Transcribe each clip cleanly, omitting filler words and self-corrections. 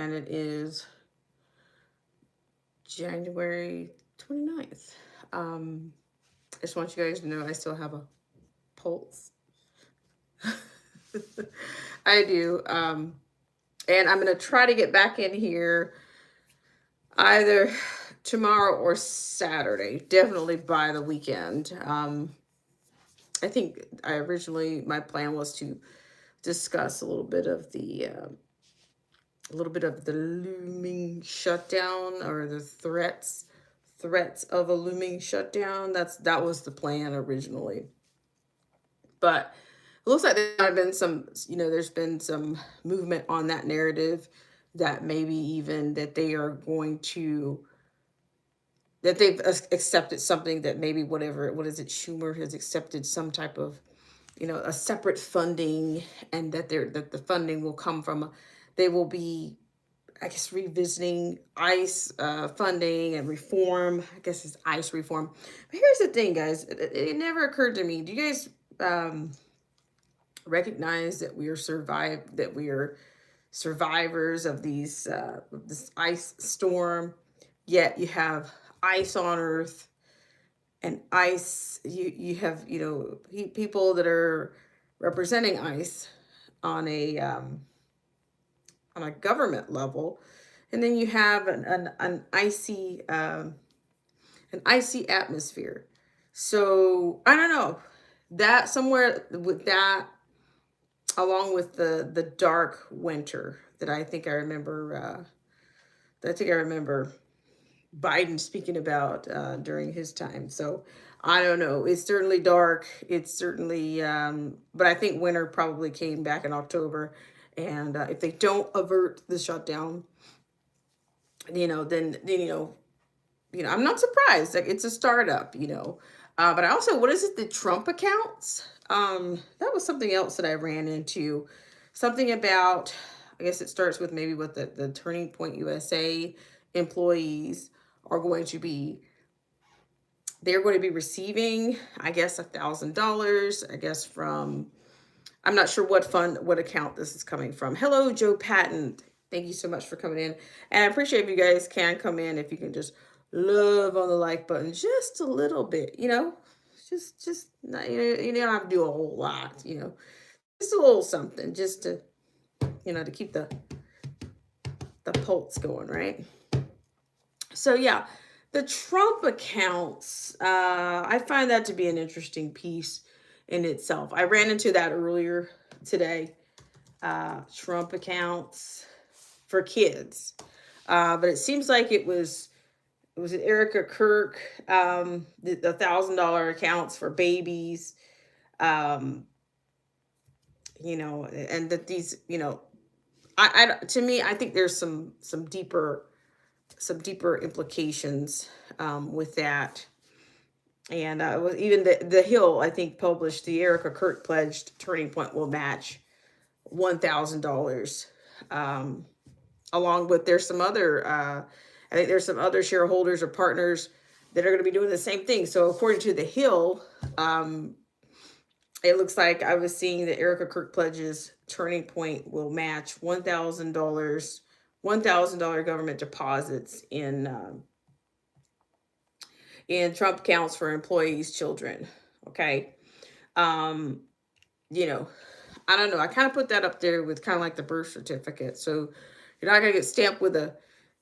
and it is January 29th. I just want you guys to know I still have a pulse. I do. And I'm going to try to get back in here either tomorrow or Saturday, definitely by the weekend. I think my plan was to discuss a little bit of the looming shutdown or the threats of a looming shutdown. That was the plan originally. But it looks like there's been some movement on that narrative, that maybe even that they are going to that they've accepted something, that maybe what is it, Schumer has accepted some type of, a separate funding, and that the funding will come from, they will be, I guess, revisiting ICE funding and reform. I guess it's ICE reform. But here's the thing, guys. It never occurred to me. Do you guys recognize that we are survivors of this ice storm? Yet you have ice on Earth, and ice. You have people that are representing ICE on a government level, and then you have an icy atmosphere. So I don't know, that somewhere with that, along with the dark winter that I remember Biden speaking about during his time. So I don't know. It's certainly dark. It's certainly, but I think winter probably came back in October. And if they don't avert the shutdown, then I'm not surprised. Like, it's a startup. But I also, what is it? The Trump accounts. That was something else that I ran into. Something about, I guess it starts with maybe what the Turning Point USA employees are going to be. They're going to be receiving, I guess, $1,000. I guess from, I'm not sure what account this is coming from. Hello, Joe Patton. Thank you so much for coming in. And I appreciate if you guys can come in, if you can just love on the like button just a little bit, just not, you don't have to do a whole lot, just a little something, just to, to keep the pulse going, right? So yeah, the Trump accounts, I find that to be an interesting piece in itself. I ran into that earlier today. Trump accounts for kids. But it seems like it was Erica Kirk, the $1,000 accounts for babies, and that these, to me, I think there's some deeper implications with that. And it was even the Hill, I think, published the Erica Kirk pledged Turning Point will match $1,000, along with there's some other I think there's some other shareholders or partners that are going to be doing the same thing. So according to the Hill, it looks like I was seeing that Erica Kirk pledges Turning Point will match $1,000 government deposits in Trump accounts for employees' children. Okay. I don't know. I kind of put that up there with kind of like the birth certificate. So you're not going to get stamped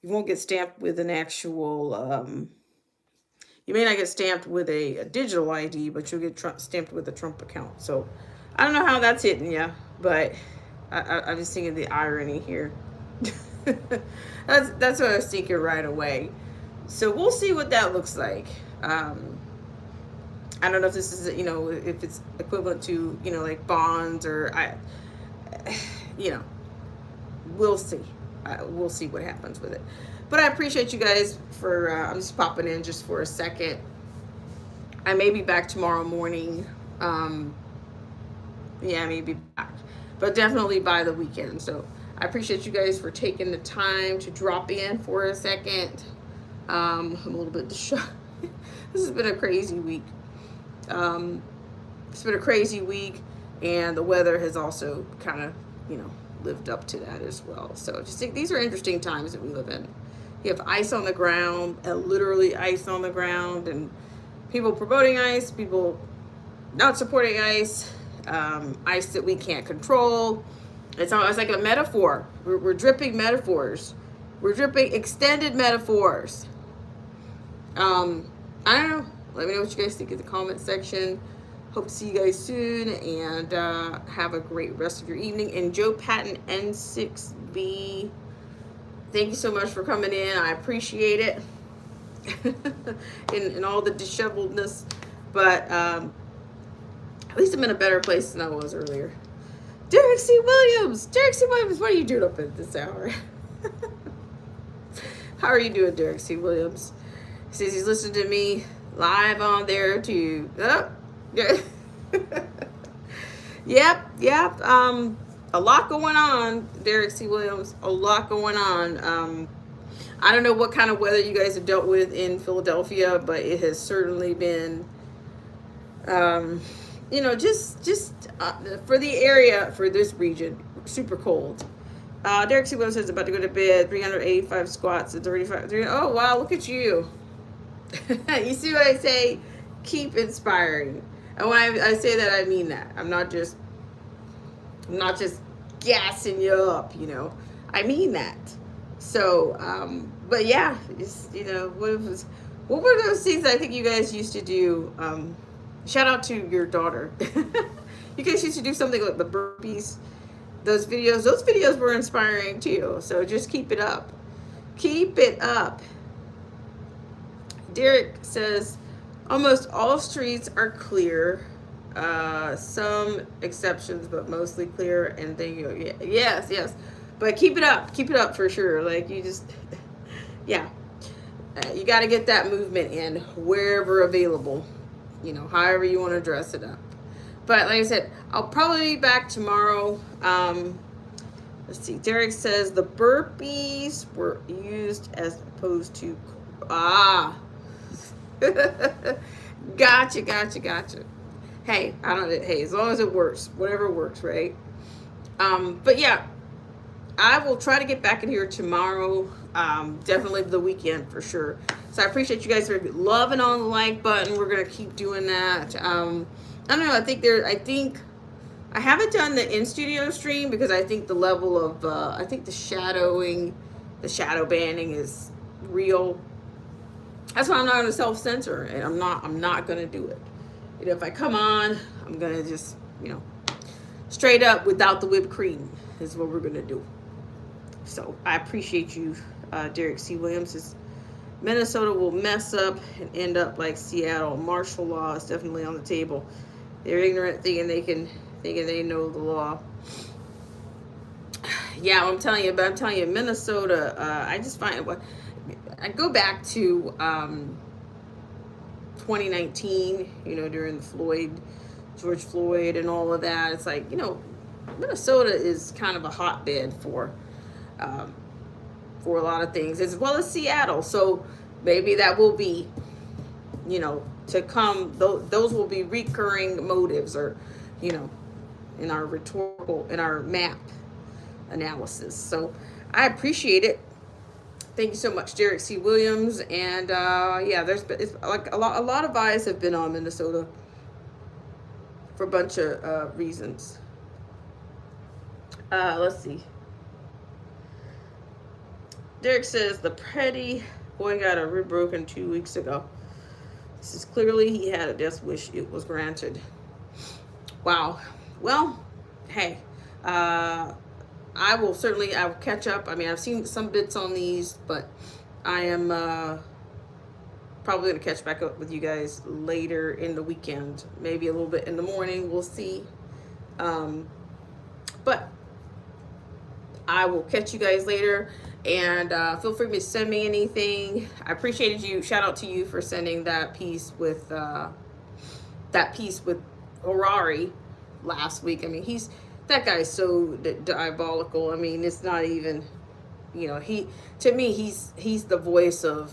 you won't get stamped with an actual, you may not get stamped with a digital ID, but you'll get stamped with a Trump account. So I don't know how that's hitting you, but I'm just thinking the irony here. That's what I was thinking right away. So we'll see what that looks like. I don't know if this is, if it's equivalent to, like bonds or we'll see. We'll see what happens with it. But I appreciate you guys for, I'm just popping in just for a second. I may be back tomorrow morning. I may be back, but definitely by the weekend. So I appreciate you guys for taking the time to drop in for a second. I'm a little bit distraught. This has been a crazy week. It's been a crazy week, and the weather has also kind of, lived up to that as well. So just think these are interesting times that we live in. You have ice on the ground, literally ice on the ground, and people promoting ice, people not supporting ice, ice that we can't control. It's almost like a metaphor. We're dripping metaphors. We're dripping extended metaphors. I don't know. Let me know what you guys think in the comment section. Hope to see you guys soon, and have a great rest of your evening. And Joe Patton N6B, thank you so much for coming in. I appreciate it. in all the disheveledness, but at least I'm in a better place than I was earlier. Derek C. Williams, what are you doing up at this hour? How are you doing, Derek C. Williams? He says he's listening to me live on there too. Oh, yeah. Yep. A lot going on, Derek C. Williams. A lot going on. I don't know what kind of weather you guys have dealt with in Philadelphia, but it has certainly been, just for the area, for this region, super cold. Derek C. Williams says about to go to bed, 385 squats and 35. Oh, wow, look at you. You see what I say? Keep inspiring. And when I say that, I mean that. I'm not just gassing you up, I mean that. So, but yeah, just, what were those things I think you guys used to do? Shout out to your daughter. You guys used to do something like the burpees, those videos were inspiring too. So just keep it up. Keep it up. Derek says, almost all streets are clear. Some exceptions, but mostly clear. And then yes. But keep it up for sure. Like you just, yeah. You got to get that movement in wherever available, however you want to dress it up. But like I said, I'll probably be back tomorrow. Let's see. Derek says the burpees were used as opposed to, Gotcha. Hey, as long as it works, whatever works, right? But yeah, I will try to get back in here tomorrow. Definitely the weekend for sure. So I appreciate you guys for loving on the like button. We're gonna keep doing that. I don't know. I think I haven't done the in studio stream because I think the level of I think the shadow banning is real. That's why I'm not going to self-censor, and I'm not going to do it. If I come on, I'm going to just, straight up without the whipped cream is what we're going to do. So I appreciate you, Derek C. Williams. Minnesota will mess up and end up like Seattle. Martial law is definitely on the table. They're ignorant, thinking they know the law. Yeah, I'm telling you, Minnesota, I just find I go back to 2019, during the George Floyd and all of that. It's like, Minnesota is kind of a hotbed for a lot of things, as well as Seattle. So maybe that will be, to come. Those will be recurring motives, or, in our map analysis. So I appreciate it. Thank you so much, Derek C. Williams. And it's like a lot of eyes have been on Minnesota for a bunch of reasons. Let's see. Derek says the pretty boy got a rib broken 2 weeks ago. This is clearly he had a death wish. It was granted. Wow. Well, hey. I will catch up. I mean, I've seen some bits on these, but I am probably going to catch back up with you guys later in the weekend. Maybe a little bit in the morning. We'll see. But I will catch you guys later. And feel free to send me anything. I appreciated you. Shout out to you for sending that piece with Harari last week. I mean, that guy's so diabolical. I mean, it's not even, he's the voice of,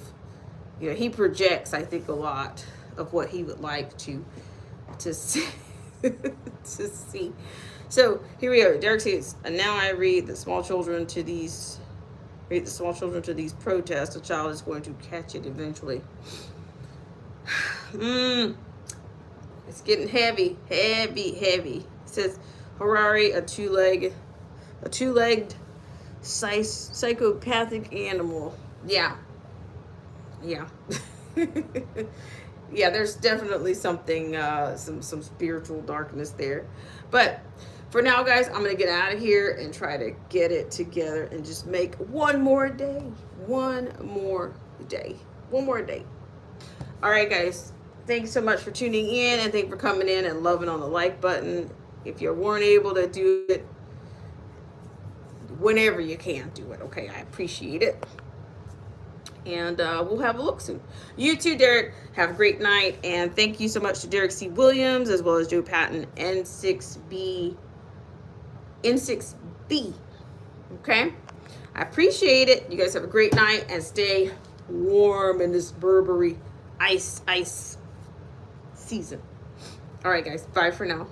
he projects, I think, a lot of what he would like to see, to see. So here we are. Derek says, and now I read the small children to these protests. A child is going to catch it eventually. It's getting heavy, heavy, heavy. It says Harari, a two-legged psychopathic animal. Yeah, yeah. Yeah, there's definitely something, some spiritual darkness there. But for now, guys, I'm gonna get out of here and try to get it together and just make one more day. One more day. One more day. All right, guys. Thanks so much for tuning in, and thank you for coming in and loving on the like button. If you weren't able to do it, whenever you can do it, okay? I appreciate it. And we'll have a look soon. You too, Derek. Have a great night. And thank you so much to Derek C. Williams, as well as Joe Patton, N6B. Okay? I appreciate it. You guys have a great night and stay warm in this Burberry ice season. All right, guys. Bye for now.